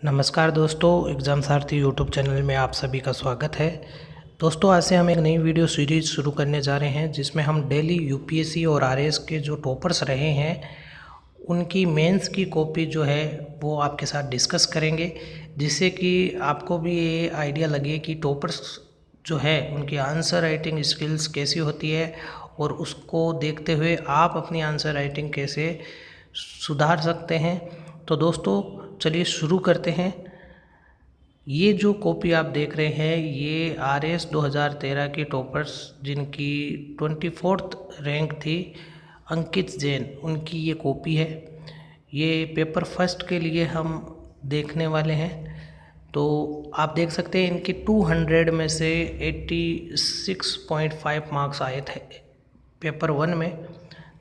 नमस्कार दोस्तों, एग्ज़ाम सारथी YouTube channel में आप सभी का स्वागत है। दोस्तों, आज से हम एक नई वीडियो सीरीज़ शुरू करने जा रहे हैं जिसमें हम डेली यूपीएससी और आरएएस के जो टॉपर्स रहे हैं उनकी मेंस की कॉपी जो है वो आपके साथ डिस्कस करेंगे, जिससे कि आपको भी ये आइडिया लगे कि टॉपर्स जो है उनकी आंसर राइटिंग स्किल्स कैसी होती है और उसको देखते हुए आप अपनी आंसर राइटिंग कैसे सुधार सकते हैं। तो दोस्तों, चलिए शुरू करते हैं। ये जो कॉपी आप देख रहे हैं ये आरएएस 2013 के टॉपर्स जिनकी 24th रैंक थी, अंकित जैन, उनकी ये कॉपी है। ये पेपर फर्स्ट के लिए हम देखने वाले हैं। तो आप देख सकते हैं इनके 200 में से 86.5 मार्क्स आए थे पेपर वन में।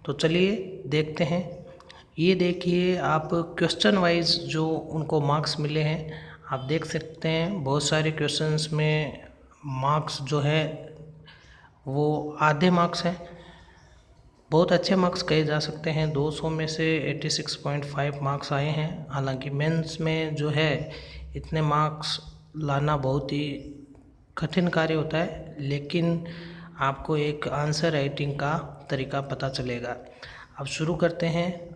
तो चलिए देखते हैं। ये देखिए आप, क्वेश्चन वाइज जो उनको मार्क्स मिले हैं आप देख सकते हैं। बहुत सारे क्वेश्चंस में मार्क्स जो है वो आधे मार्क्स हैं। बहुत अच्छे मार्क्स कहे जा सकते हैं। 200 में से 86.5 मार्क्स आए हैं। हालांकि मेंस में जो है इतने मार्क्स लाना बहुत ही कठिन कार्य होता है, लेकिन आपको एक आंसर राइटिंग का तरीका पता चलेगा। अब शुरू करते हैं।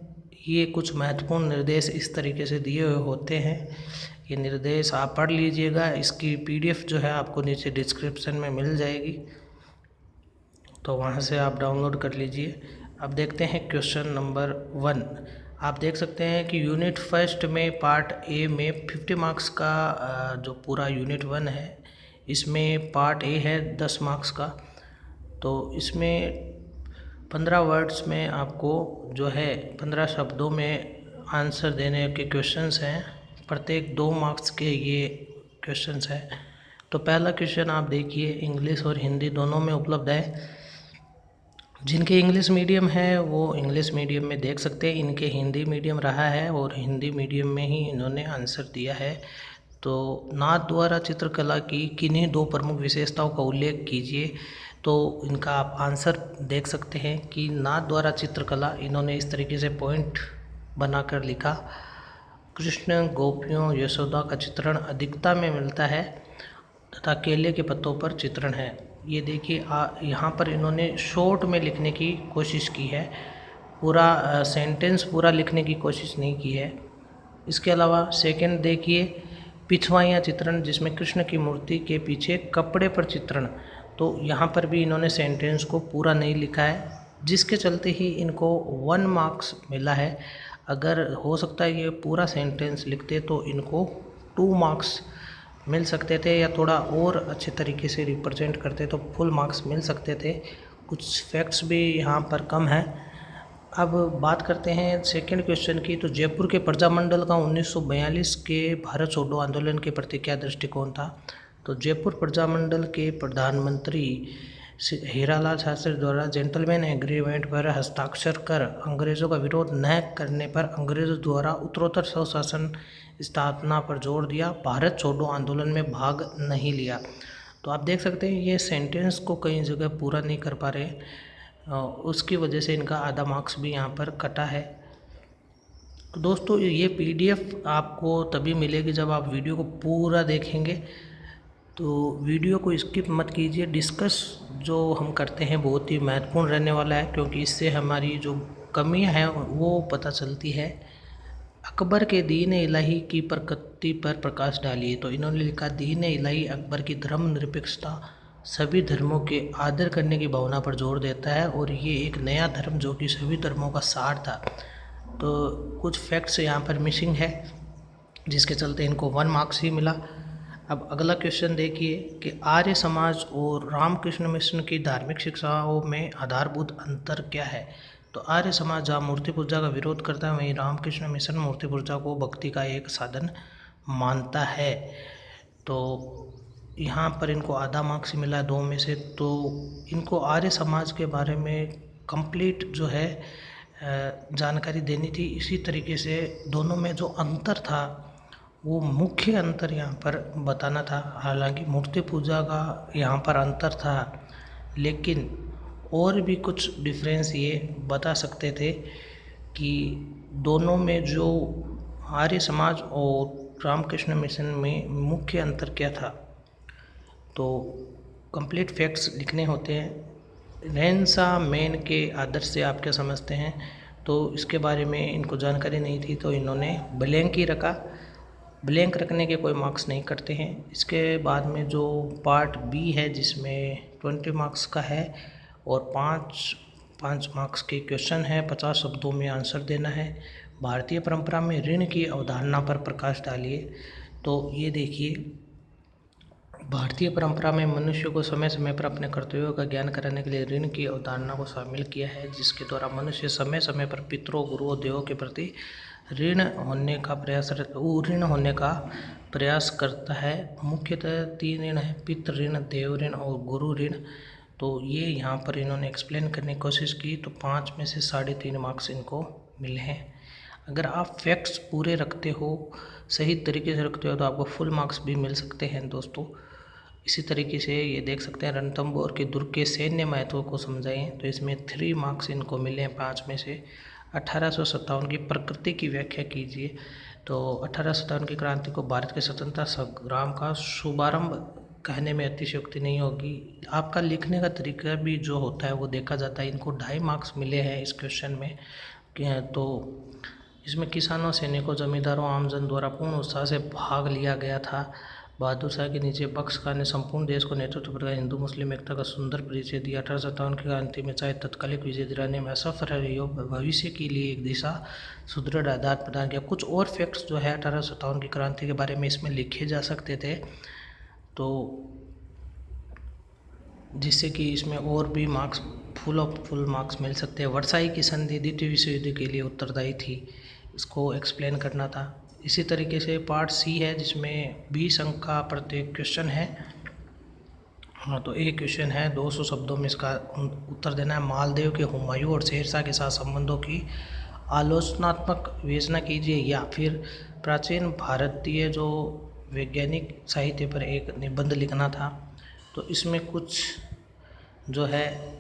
ये कुछ महत्वपूर्ण निर्देश इस तरीके से दिए हुए होते हैं। ये निर्देश आप पढ़ लीजिएगा। इसकी पीडीएफ जो है आपको नीचे डिस्क्रिप्शन में मिल जाएगी, तो वहाँ से आप डाउनलोड कर लीजिए। अब देखते हैं क्वेश्चन नंबर 1। आप देख सकते हैं कि यूनिट फर्स्ट में पार्ट ए में 50 मार्क्स का जो पूरा यूनिट 1 है, इसमें पार्ट ए है 10 मार्क्स का। तो इसमें 15 वर्ड्स में आपको जो है 15 शब्दों में आंसर देने के क्वेश्चंस हैं। प्रत्येक 2 मार्क्स के ये क्वेश्चंस हैं। तो पहला क्वेश्चन आप देखिए, इंग्लिश और हिंदी दोनों में उपलब्ध है। जिनके इंग्लिश मीडियम है वो इंग्लिश मीडियम में देख सकते हैं। इनके हिंदी मीडियम रहा है और हिंदी मीडियम में ही इन्होंने आंसर दिया है। तो नाथ द्वारा चित्रकला की किन्हीं 2 प्रमुख विशेषताओं का उल्लेख कीजिए। तो इनका आप आंसर देख सकते हैं कि नाथ द्वारा चित्रकला, इन्होंने इस तरीके से पॉइंट बनाकर लिखा। कृष्ण, गोपियों, यशोदा का चित्रण अधिकता में मिलता है तथा केले के पत्तों पर चित्रण है। ये देखिए, यहाँ पर इन्होंने शॉर्ट में लिखने की कोशिश की है, पूरा सेंटेंस पूरा लिखने की कोशिश नहीं की है। इसके अलावा सेकंड देखिए, पिछवाइयाँ चित्रण, जिसमें कृष्ण की मूर्ति के पीछे कपड़े पर चित्रण। तो यहाँ पर भी इन्होंने सेंटेंस को पूरा नहीं लिखा है, जिसके चलते ही इनको 1 मार्क्स मिला है। अगर हो सकता है ये पूरा सेंटेंस लिखते तो इनको 2 मार्क्स मिल सकते थे, या थोड़ा और अच्छे तरीके से रिप्रेजेंट करते तो फुल मार्क्स मिल सकते थे। कुछ फैक्ट्स भी यहाँ पर कम हैं। अब बात करते हैं सेकंड क्वेश्चन की। तो जयपुर के प्रजामंडल का 1942 के भारत छोड़ो आंदोलन के प्रति क्या दृष्टिकोण था? तो जयपुर प्रजामंडल के प्रधानमंत्री हीरालाल शास्त्री द्वारा जेंटलमैन एग्रीमेंट पर हस्ताक्षर कर अंग्रेज़ों का विरोध न करने पर अंग्रेज़ों द्वारा उत्तरोत्तर स्वशासन स्थापना पर जोर दिया, भारत छोड़ो आंदोलन में भाग नहीं लिया। तो आप देख सकते हैं ये सेंटेंस को कई जगह पूरा नहीं कर पा रहे, उसकी वजह से इनका आधा मार्क्स भी यहाँ पर कटा है। तो दोस्तों, ये पीडीएफ आपको तभी मिलेगी जब आप वीडियो को पूरा देखेंगे। तो वीडियो को स्किप मत कीजिए। डिस्कस जो हम करते हैं बहुत ही महत्वपूर्ण रहने वाला है, क्योंकि इससे हमारी जो कमियां हैं वो पता चलती है। अकबर के दीन इलाही की प्रकृति पर प्रकाश डालिए। तो इन्होंने लिखा, दीन इलाही अकबर की धर्मनिरपेक्षता सभी धर्मों के आदर करने की भावना पर जोर देता है, और ये एक नया धर्म जो कि सभी धर्मों का सार था। तो कुछ फैक्ट्स यहाँ पर मिसिंग है, जिसके चलते इनको 1 मार्क्स ही मिला। अब अगला क्वेश्चन देखिए कि आर्य समाज और रामकृष्ण मिशन की धार्मिक शिक्षाओं में आधारभूत अंतर क्या है? तो आर्य समाज जहाँ मूर्ति पूजा का विरोध करता है, वहीं रामकृष्ण मिशन मूर्ति पूजा को भक्ति का एक साधन मानता है। तो यहाँ पर इनको आधा मार्क्स मिला 2 में से। तो इनको आर्य समाज के बारे में कंप्लीट जो है जानकारी देनी थी। इसी तरीके से दोनों में जो अंतर था वो मुख्य अंतर यहाँ पर बताना था। हालांकि मूर्ति पूजा का यहाँ पर अंतर था, लेकिन और भी कुछ डिफरेंस ये बता सकते थे कि दोनों में जो आर्य समाज और रामकृष्ण मिशन में मुख्य अंतर क्या था। तो कंप्लीट फैक्ट्स लिखने होते हैं। रेंसा मैन के आदर्श से आप क्या समझते हैं, तो इसके बारे में इनको जानकारी नहीं थी, तो इन्होंने ब्लैंक ही रखा। ब्लैंक रखने के कोई मार्क्स नहीं करते हैं। इसके बाद में जो पार्ट बी है जिसमें 20 मार्क्स का है और पाँच मार्क्स के क्वेश्चन है, 50 शब्दों में आंसर देना है। भारतीय परंपरा में ऋण की अवधारणा पर प्रकाश डालिए। तो ये देखिए, भारतीय परंपरा में मनुष्य को समय समय पर अपने कर्तव्यों का ज्ञान कराने के लिए ऋण की अवधारणा को शामिल किया है, जिसके द्वारा मनुष्य समय समय पर पितरों, गुरुओं, देवों के प्रति ऋण होने का प्रयास करता है। मुख्यतः 3 ऋण है, पितृ ऋण, देव ऋण और गुरु ऋण। तो ये यहाँ पर इन्होंने एक्सप्लेन करने की कोशिश की, तो 5 में से 3.5 मार्क्स इनको मिले हैं। अगर आप फैक्ट्स पूरे रखते हो, सही तरीके से रखते हो, तो आपको फुल मार्क्स भी मिल सकते हैं दोस्तों। इसी तरीके से ये देख सकते हैं, रणथंभौर के दुर्ग के सैन्य महत्व को समझाएं, तो इसमें 3 मार्क्स इनको मिले हैं 5 में से। 1857 की प्रकृति की व्याख्या कीजिए। तो 1857 की क्रांति को भारत के स्वतंत्रता संग्राम का शुभारंभ कहने में अतिशयोक्ति नहीं होगी। आपका लिखने का तरीका भी जो होता है वो देखा जाता है। इनको 2.5 मार्क्स मिले हैं इस क्वेश्चन में। तो इसमें किसानों, सैनिकों, जमींदारों, आमजन द्वारा पूर्ण उत्साह से भाग लिया गया था। बहादुर शाह के नीचे बख्श खान ने संपूर्ण देश को नेतृत्व प्रदान, हिंदू मुस्लिम एकता का सुंदर परिचय दिया। 1857 की क्रांति में चाहे तत्कालिक विजय दिलाने में असफल रही हो, भविष्य के लिए एक दिशा सुदृढ़ आधार प्रदान किया। कुछ और फैक्ट्स जो है 1857 की क्रांति के बारे में इसमें लिखे जा सकते थे, तो जिससे कि इसमें और भी मार्क्स फुल मार्क्स मिल सकते हैं। वर्साई की संधि द्वितीय विश्व युद्ध के लिए उत्तरदायी थी, इसको एक्सप्लेन करना था। इसी तरीके से पार्ट सी है जिसमें 20 अंक का प्रत्येक क्वेश्चन है। हाँ, तो एक क्वेश्चन है 200 शब्दों में इसका उत्तर देना है। मालदेव के हुमायूं और शेरशाह के साथ संबंधों की आलोचनात्मक विवेचना कीजिए, या फिर प्राचीन भारतीय जो वैज्ञानिक साहित्य पर एक निबंध लिखना था। तो इसमें कुछ जो है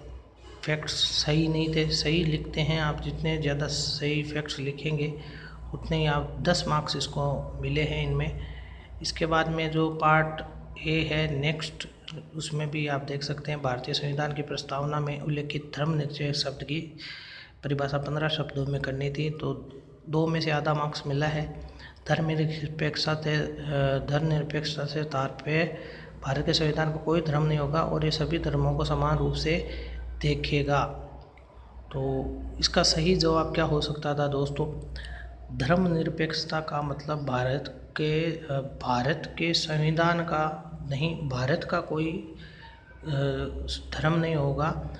फैक्ट्स सही नहीं थे। सही लिखते हैं आप, जितने ज़्यादा सही फैक्ट्स लिखेंगे उतने ही आप 10 मार्क्स इसको मिले हैं इनमें। इसके बाद में जो पार्ट ए है नेक्स्ट, उसमें भी आप देख सकते हैं, भारतीय संविधान की प्रस्तावना में उल्लेखित धर्मनिरपेक्ष शब्द की परिभाषा 15 शब्दों में करनी थी, तो 2 में से आधा मार्क्स मिला है। धर्मनिरपेक्षता से तात्पर्य भारत के संविधान को कोई धर्म नहीं होगा और ये सभी धर्मों को समान रूप से देखेगा। तो इसका सही जवाब क्या हो सकता था दोस्तों? धर्मनिरपेक्षता का मतलब भारत के संविधान का नहीं, भारत का कोई धर्म नहीं होगा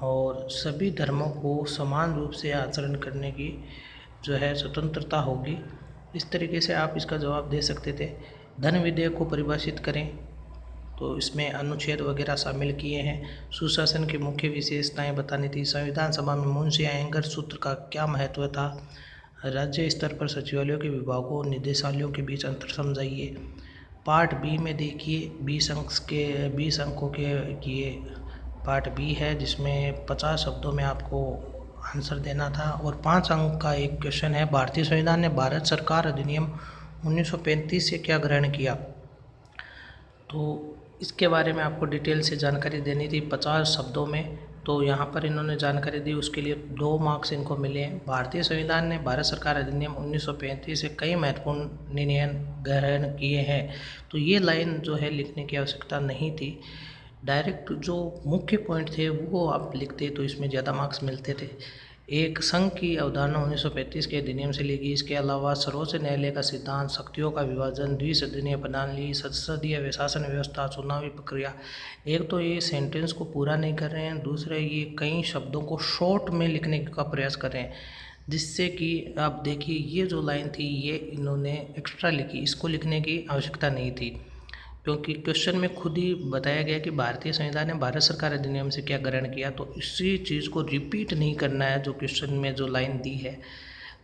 और सभी धर्मों को समान रूप से आचरण करने की जो है स्वतंत्रता होगी। इस तरीके से आप इसका जवाब दे सकते थे। धन विधेयक को परिभाषित करें, तो इसमें अनुच्छेद वगैरह शामिल किए हैं। सुशासन की मुख्य विशेषताएं बतानी थी। संविधान सभा में मुंशी एंगर सूत्र का क्या महत्व था। राज्य स्तर पर सचिवालयों के विभागों और निदेशालयों के बीच अंतर समझाइए। पार्ट बी में देखिए 20 अंकों के ये पार्ट बी है जिसमें 50 शब्दों में आपको आंसर देना था और 5 अंक का एक क्वेश्चन है। भारतीय संविधान ने भारत सरकार अधिनियम 1935 से क्या ग्रहण किया, तो इसके बारे में आपको डिटेल से जानकारी देनी थी 50 शब्दों में। तो यहाँ पर इन्होंने जानकारी दी, उसके लिए 2 मार्क्स इनको मिले हैं। भारतीय संविधान ने भारत सरकार अधिनियम 1935 से कई महत्वपूर्ण निर्णय ग्रहण किए हैं। तो ये लाइन जो है लिखने की आवश्यकता नहीं थी, डायरेक्ट जो मुख्य पॉइंट थे वो आप लिखते तो इसमें ज़्यादा मार्क्स मिलते थे। एक संघ की अवधारणा 1935 के अधिनियम से ली गई। इसके अलावा सर्वोच्च न्यायालय का सिद्धांत, शक्तियों का विभाजन, द्विसदनीय प्रणाली, संसदीय शासन व्यवस्था, चुनावी प्रक्रिया। एक तो ये सेंटेंस को पूरा नहीं कर रहे हैं, दूसरे ये कई शब्दों को शॉर्ट में लिखने का प्रयास कर रहे हैं, जिससे कि आप देखिए ये जो लाइन थी ये इन्होंने एक्स्ट्रा लिखी, इसको लिखने की आवश्यकता नहीं थी, क्योंकि क्वेश्चन में खुद ही बताया गया कि भारतीय संविधान ने भारत सरकार अधिनियम से क्या ग्रहण किया। तो इसी चीज़ को रिपीट नहीं करना है जो क्वेश्चन में जो लाइन दी है,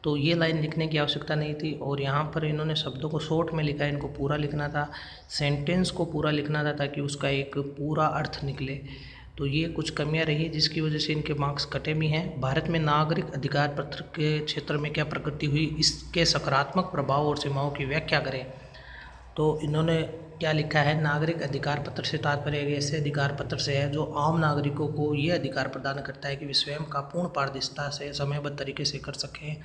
तो ये लाइन लिखने की आवश्यकता नहीं थी। और यहाँ पर इन्होंने शब्दों को शॉर्ट में लिखा है, इनको पूरा लिखना था, सेंटेंस को पूरा लिखना था ताकि उसका एक पूरा अर्थ निकले। तो ये कुछ कमियां रही जिसकी वजह से इनके मार्क्स कटे भी हैं। भारत में नागरिक अधिकार पत्र के क्षेत्र में क्या प्रगति हुई, इसके सकारात्मक प्रभाव और सीमाओं की व्याख्या करें। तो इन्होंने क्या लिखा है, नागरिक अधिकार पत्र से तात्पर्य ऐसे अधिकार पत्र से है जो आम नागरिकों को ये अधिकार प्रदान करता है कि वे स्वयं का पूर्ण पारदर्शिता से समयबद्ध तरीके से कर सकें।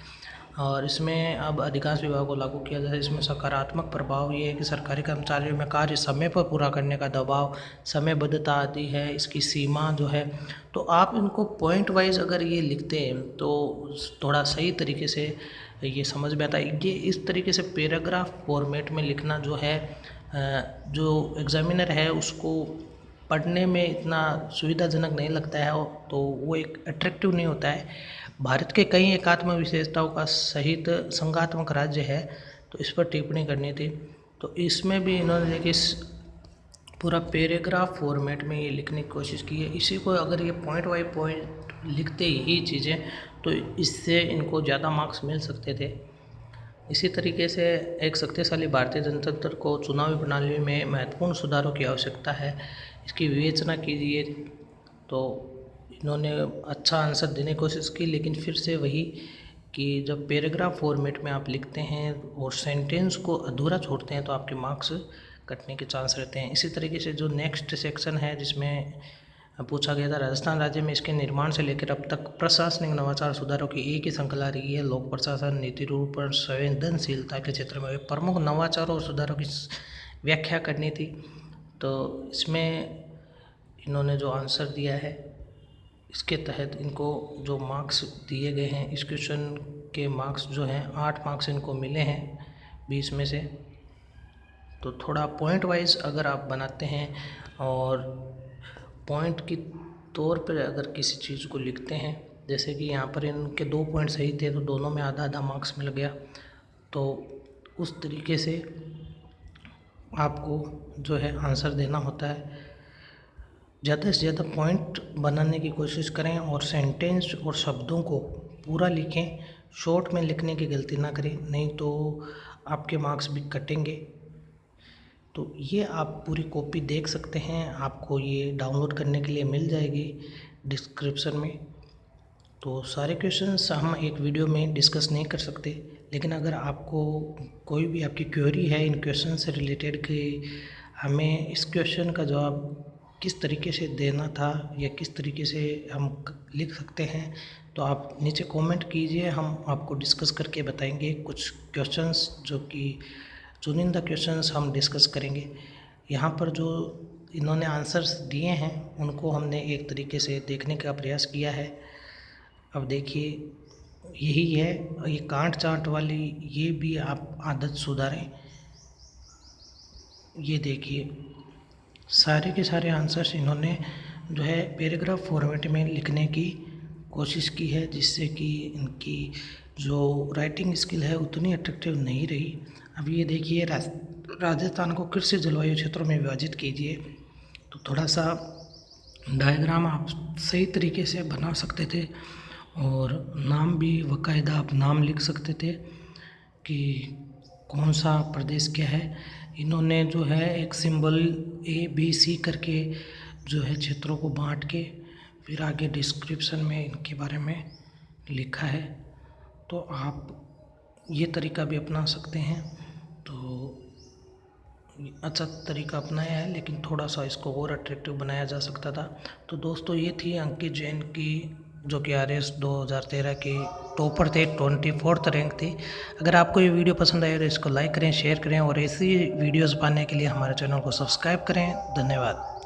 और इसमें अब अधिकांश विभागों को लागू किया जाए। इसमें सकारात्मक प्रभाव ये है कि सरकारी कर्मचारियों में कार्य समय पर पूरा करने का दबाव, समयबद्धता आती है, इसकी सीमा जो है। तो आप इनको पॉइंट वाइज अगर ये लिखते हैं तो थोड़ा सही तरीके से ये समझ में आता है। ये इस तरीके से पैराग्राफ फॉर्मेट में लिखना जो है, जो एग्जामिनर है उसको पढ़ने में इतना सुविधाजनक नहीं लगता है, तो वो एक अट्रैक्टिव नहीं होता है। भारत के कई एकात्म विशेषताओं का सहित संघात्मक राज्य है, तो इस पर टिप्पणी करनी थी। तो इसमें भी इन्होंने देखिए पूरा पैराग्राफ फॉर्मेट में ये लिखने की कोशिश की है। इसी को अगर ये पॉइंट बाई पॉइंट लिखते ही चीज़ें, तो इससे इनको ज़्यादा मार्क्स मिल सकते थे। इसी तरीके से एक शक्तिशाली भारतीय जनतंत्र को चुनावी प्रणाली में महत्वपूर्ण सुधारों की आवश्यकता है, इसकी विवेचना कीजिए। तो इन्होंने अच्छा आंसर देने की कोशिश की, लेकिन फिर से वही कि जब पैराग्राफ फॉर्मेट में आप लिखते हैं और सेंटेंस को अधूरा छोड़ते हैं तो आपके मार्क्स कटने के चांस रहते हैं। इसी तरीके से जो नेक्स्ट सेक्शन है जिसमें पूछा गया था, राजस्थान राज्य में इसके निर्माण से लेकर अब तक प्रशासनिक नवाचार सुधारों की एक ही श्रृंखला रही है। लोक प्रशासन नीति रूप और संवेदनशीलता के क्षेत्र में प्रमुख नवाचारों और सुधारों की व्याख्या करनी थी। तो इसमें इन्होंने जो आंसर दिया है इसके तहत इनको जो मार्क्स दिए गए हैं, इस क्वेश्चन के मार्क्स जो हैं 8 मार्क्स इनको मिले हैं 20 में से। तो थोड़ा पॉइंट वाइज अगर आप बनाते हैं और पॉइंट के तौर पर अगर किसी चीज़ को लिखते हैं, जैसे कि यहाँ पर इनके 2 पॉइंट सही थे तो दोनों में आधा आधा मार्क्स मिल गया, तो उस तरीके से आपको जो है आंसर देना होता है। ज़्यादा से ज़्यादा पॉइंट बनाने की कोशिश करें और सेंटेंस और शब्दों को पूरा लिखें, शॉर्ट में लिखने की गलती ना करें, नहीं तो आपके मार्क्स भी कटेंगे। तो ये आप पूरी कॉपी देख सकते हैं, आपको ये डाउनलोड करने के लिए मिल जाएगी डिस्क्रिप्शन में। तो सारे क्वेश्चंस हम एक वीडियो में डिस्कस नहीं कर सकते, लेकिन अगर आपको कोई भी आपकी क्वेरी है इन क्वेश्चन से रिलेटेड कि हमें इस क्वेश्चन का जवाब किस तरीके से देना था या किस तरीके से हम लिख सकते हैं, तो आप नीचे कमेंट कीजिए, हम आपको डिस्कस करके बताएंगे। कुछ क्वेश्चंस जो कि चुनिंदा क्वेश्चंस हम डिस्कस करेंगे। यहाँ पर जो इन्होंने आंसर्स दिए हैं उनको हमने एक तरीके से देखने का प्रयास किया है। अब देखिए यही है, ये कांट चांट वाली ये भी आप आदत सुधारें। ये देखिए सारे के सारे आंसर्स इन्होंने जो है पैराग्राफ फॉर्मेट में लिखने की कोशिश की है, जिससे कि इनकी जो राइटिंग स्किल है उतनी अट्रैक्टिव नहीं रही। अब ये देखिए राजस्थान को कृषि जलवायु क्षेत्रों में विभाजित कीजिए, तो थोड़ा सा डायग्राम आप सही तरीके से बना सकते थे और नाम भी बाकायदा आप नाम लिख सकते थे कि कौन सा प्रदेश क्या है। इन्होंने जो है एक सिंबल ABC करके जो है क्षेत्रों को बांट के फिर आगे डिस्क्रिप्शन में इनके बारे में लिखा है, तो आप ये तरीका भी अपना सकते हैं। तो अच्छा तरीका अपनाया है, लेकिन थोड़ा सा इसको और अट्रैक्टिव बनाया जा सकता था। तो दोस्तों ये थी अंकित जैन की, जो कि RS 2013 के टॉपर थे, 24th रैंक थी। अगर आपको ये वीडियो पसंद आए तो इसको लाइक करें, शेयर करें और ऐसी वीडियोस पाने के लिए हमारे चैनल को सब्सक्राइब करें। धन्यवाद।